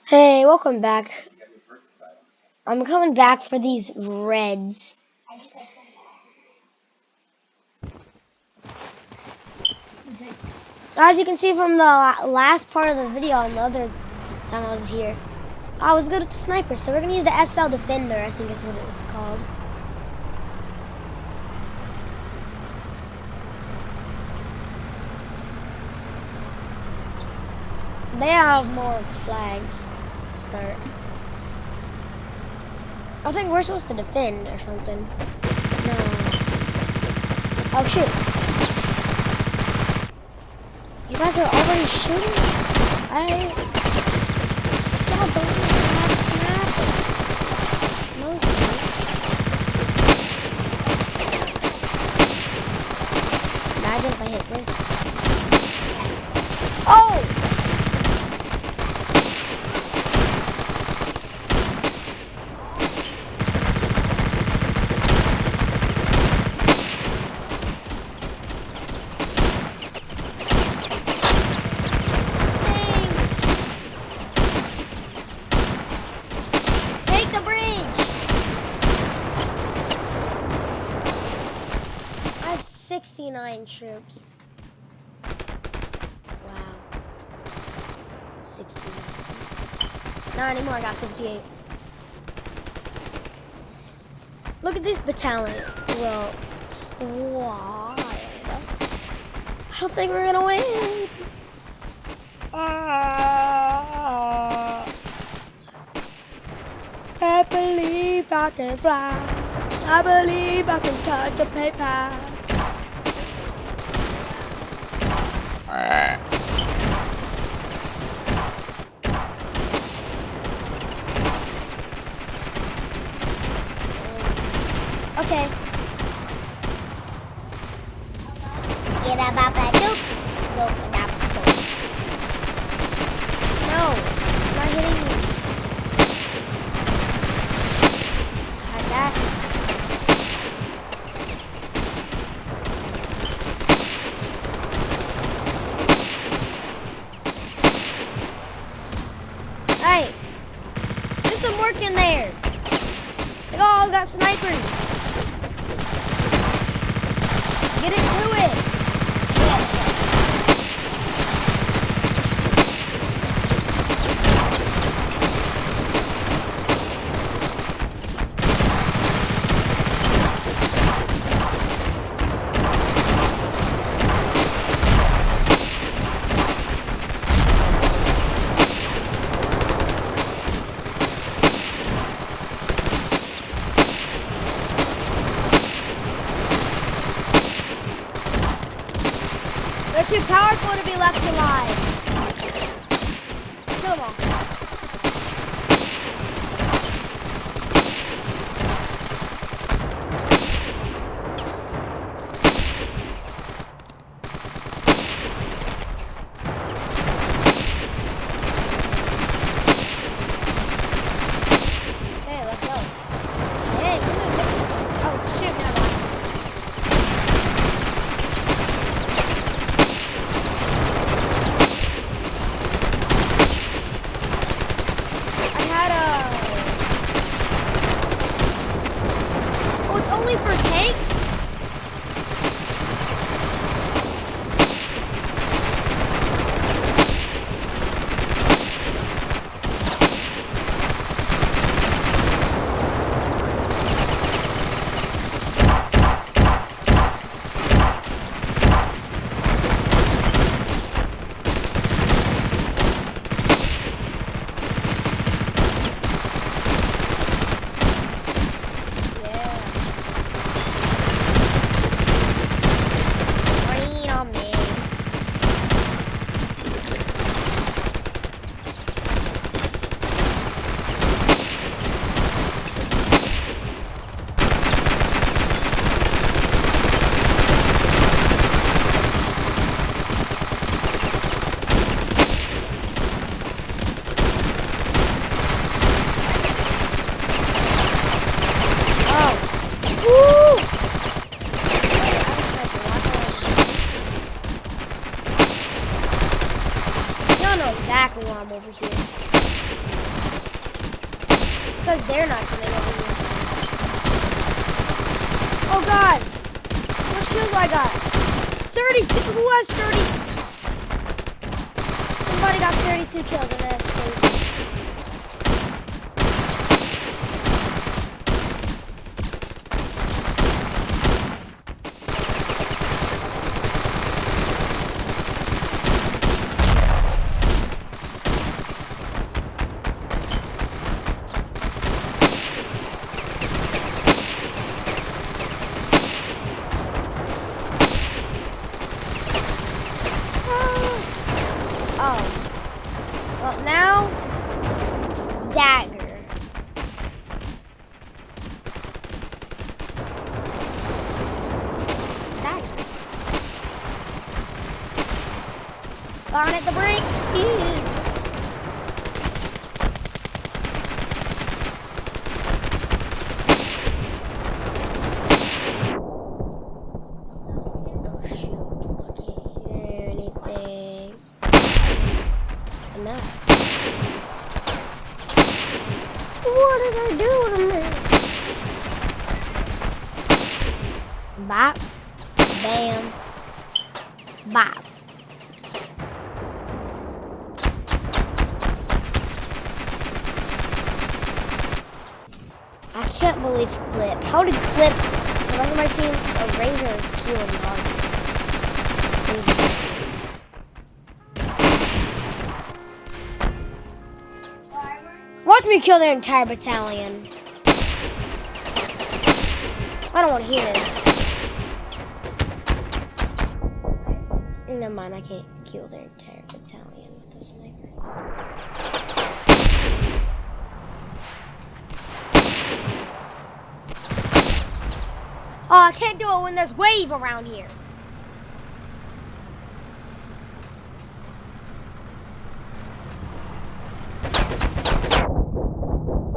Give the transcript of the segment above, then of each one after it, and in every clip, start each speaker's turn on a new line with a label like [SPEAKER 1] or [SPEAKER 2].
[SPEAKER 1] Hey, welcome back. I'm coming back for these reds. As you can see from the last part of the video on the other time I was here, I was good with the sniper, so we're going to use the SL Defender, I think is what it was called. They have more flags to start. I think we're supposed to defend or something. No. Oh shoot. You guys are already shooting? Y'all don't even have snappers. Mostly. Imagine if I hit this. Oh! Take the bridge! I have 69 troops. Wow. 69. Not anymore, I got 58. Look at this battalion. Well, squad. I don't think we're gonna win. I believe I can fly. I believe I can touch the paper. Okay. Get up, up, doop. Doop, doop, doop. No, I'm not hitting you. Had that. Hey, do some work in there. They all got snipers. Get into it. They're too powerful to be left alive. Kill them all. Okay, let's go. Hey, we're gonna get this. Oh shit, never mind. Oh, it's only for tanks? Exactly why I'm over here. because they're not coming over here. Oh god! How much kills do I got? 32! Who has 30? Somebody got 32 kills, and that's crazy. Oh. Well, now, dagger. Dagger. Spawn at the break. Oh shoot, I can't hear anything. No. What did I do to me? Bop. Bam. Bop. I can't believe Clip. How did Clip, the rest of my team, Razor kill him hard? Crazy. Watch me kill their entire battalion. I don't want to hear this. Never mind, I can't kill their entire battalion with a sniper. Oh, I can't do it when there's wave around here.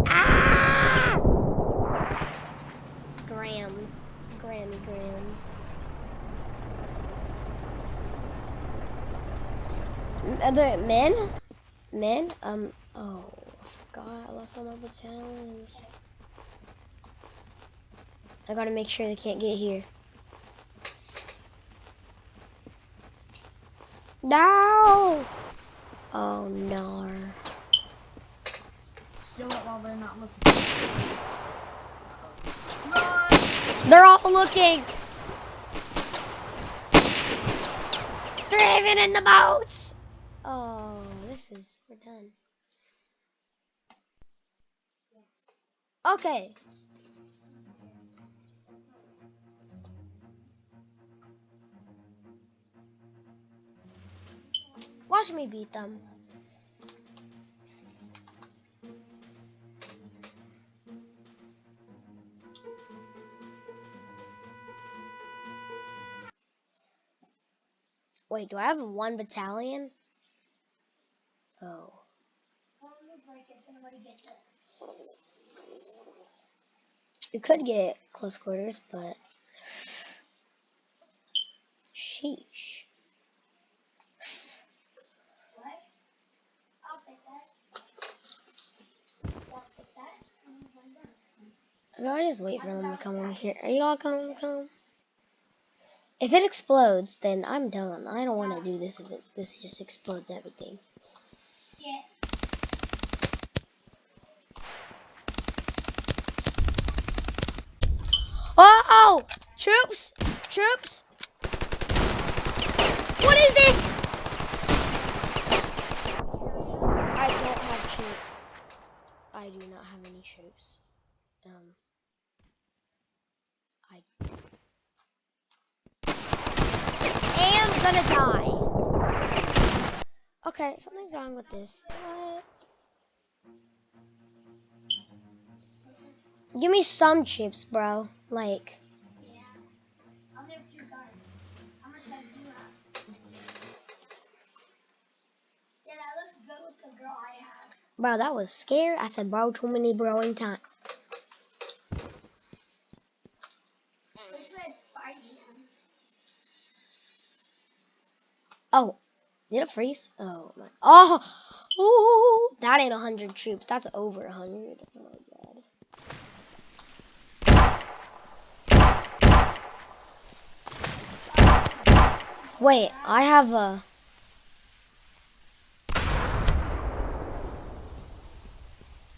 [SPEAKER 1] Ah! Grams. Grammy grams. Are there men? Men? Oh, I forgot. I lost all my battalions. I gotta make sure they can't get here. No! Oh, no.
[SPEAKER 2] Still up while they're not looking. Run!
[SPEAKER 1] They're all looking! They're even in the boats! Oh, we're done. Okay. Watch me beat them. Wait, do I have one battalion? Oh. We could get close quarters, but sheesh.
[SPEAKER 2] What? I'll take that. I'll take that.
[SPEAKER 1] I gotta just wait for them to come over here. Are you all coming? Come. If it explodes, then I'm done. I don't want to do this if this just explodes everything.
[SPEAKER 2] Yeah.
[SPEAKER 1] Oh! Troops! Troops! What is this? I don't have troops. I do not have any troops. I am gonna die. Okay, something's wrong with this. What? Give me some chips, bro. Like.
[SPEAKER 2] Yeah. I'll make 2 guns. How much guns do you have? Yeah, that looks good with the girl I have.
[SPEAKER 1] Bro, that was scary. I said, bro, too many broing time.
[SPEAKER 2] Especially at Spidey hands.
[SPEAKER 1] Oh, did it freeze? Oh my. Oh, that ain't 100 troops. That's over 100. Oh my god. Wait, I have a...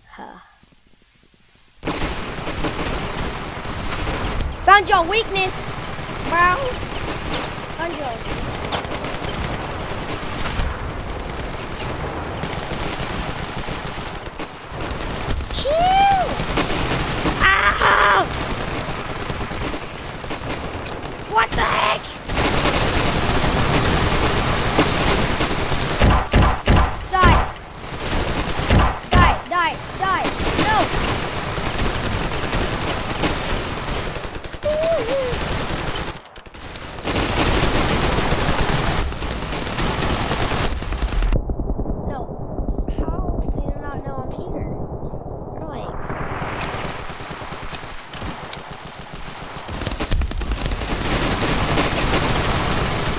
[SPEAKER 1] Huh. Found your weakness, bro. Found your weakness. Chill. Ah! What the heck? Die. Die, die, die. No. No. How? They do not know I'm here. They're like...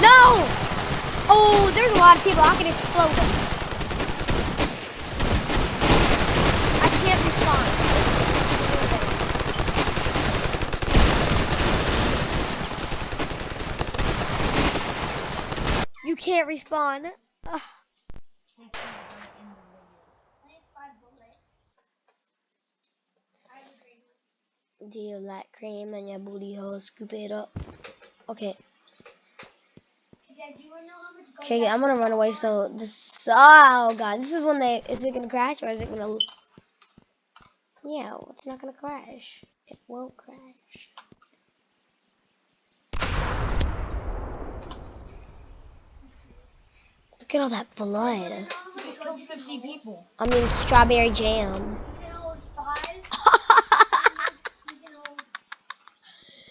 [SPEAKER 1] No! Oh, there's a lot of people. I can explode them. I can't respawn. You can't respawn. Ugh. Do you like cream in your booty hole? Scoop it up. Okay. Okay, I'm gonna run away. So this. Oh god, this is when they. Is it gonna crash or is it gonna? Yeah, it's not gonna crash. It won't crash. Look at all that blood.
[SPEAKER 2] You just killed 50 people.
[SPEAKER 1] I mean, strawberry jam.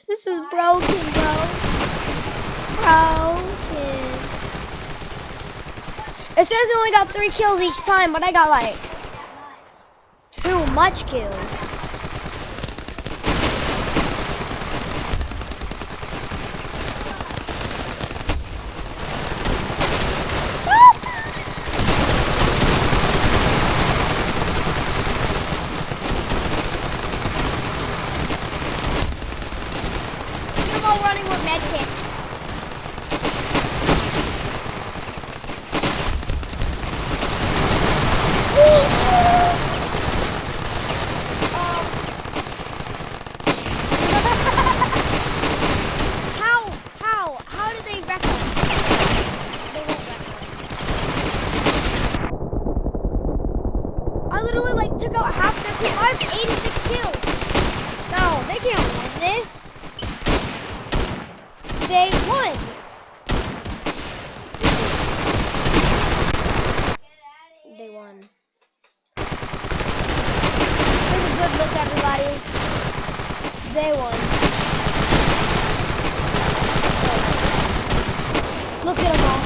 [SPEAKER 1] This is broken, bro. Broken. It says I only got 3 kills each time, but I got like too much kills. I'm all running with medkits. How did they wreck us? They won't wreck us. I literally like took out half their team. I have 86 kills. No, they can't win this. They won. They won. Take a good look, everybody. They won. Look at them all.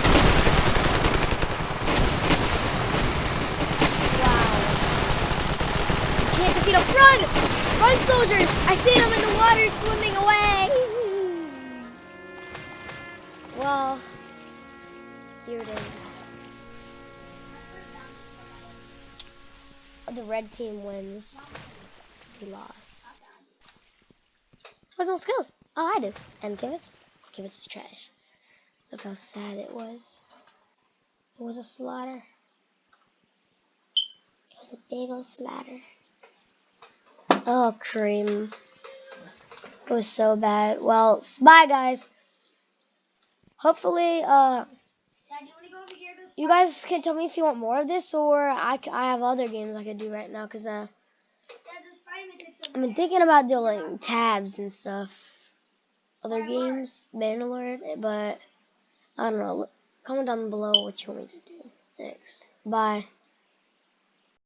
[SPEAKER 1] Wow. You can't defeat them. Run! Run, soldiers! I see them in the water swimming away. Well, here it is. The red team wins. We lost. Where's my skills? Oh, I do. And give it to trash. Look how sad it was. It was a slaughter. It was a big old slaughter. Oh, cream. It was so bad. Well, bye, guys. Hopefully, you guys can tell me if you want more of this, or I have other games I could do right now, because I've been thinking about doing tabs and stuff. Other games, Bannerlord, but I don't know. Comment down below what you want me to do next. Bye.